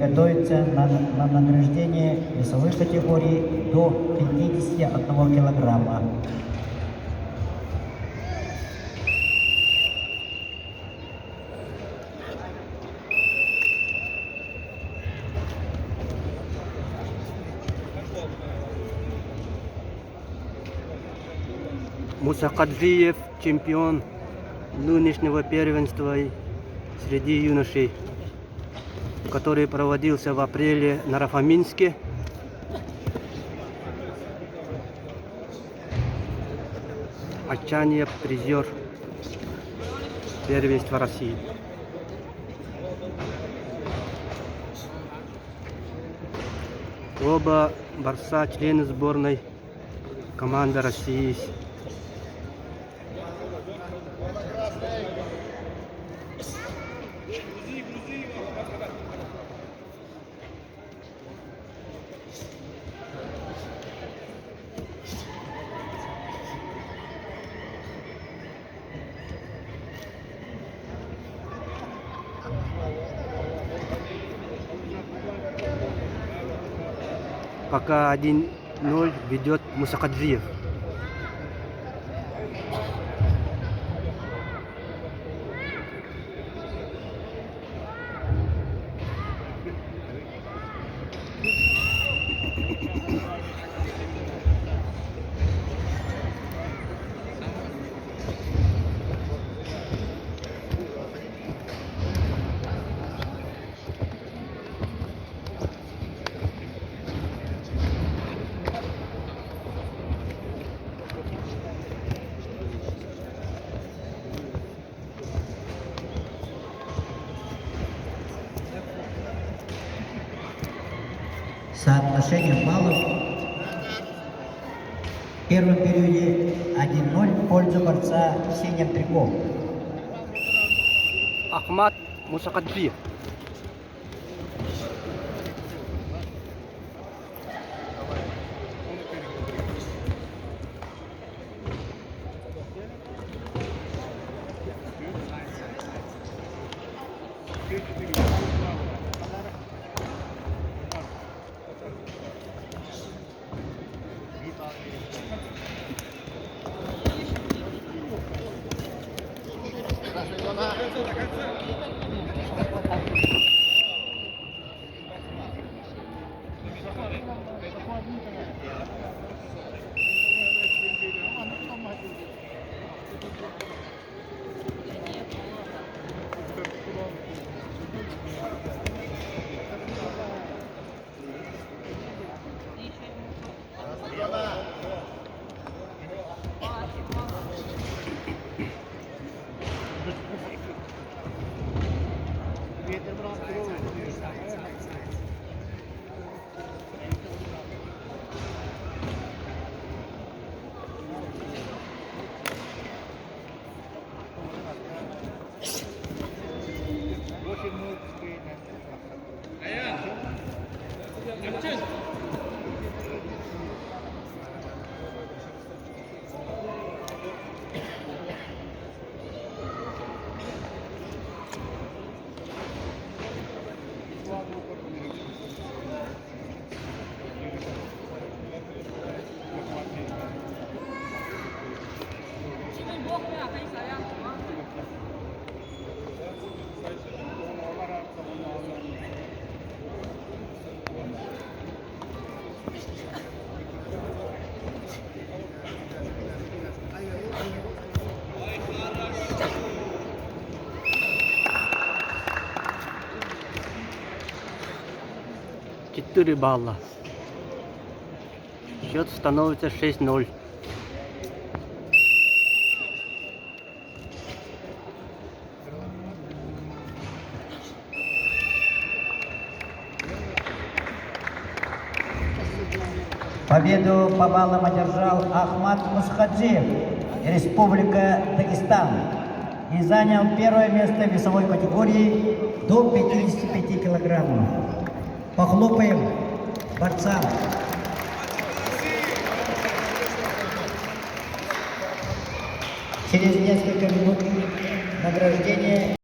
приготовиться на награждение весовой категории до 51 килограмма. Мусакаджиев, чемпион нынешнего первенства среди юношей, который проводился в апреле на Рафаминске. Ачаньев, призер первенства России. Оба борца, члены сборной команды России. Пока 1-0 ведет Мусакаджиев. Соотношение баллов в первом периоде 1-0 в пользу борца в синем трико. Ахмат Мусакаджиев. Четыре балла. Счет становится 6-0. Победу по баллам одержал Ахмат Мусакаджиев, Республика Дагестан, и занял первое место в весовой категории до 55 килограммов. Похлопаем борцам. Через несколько минут награждение.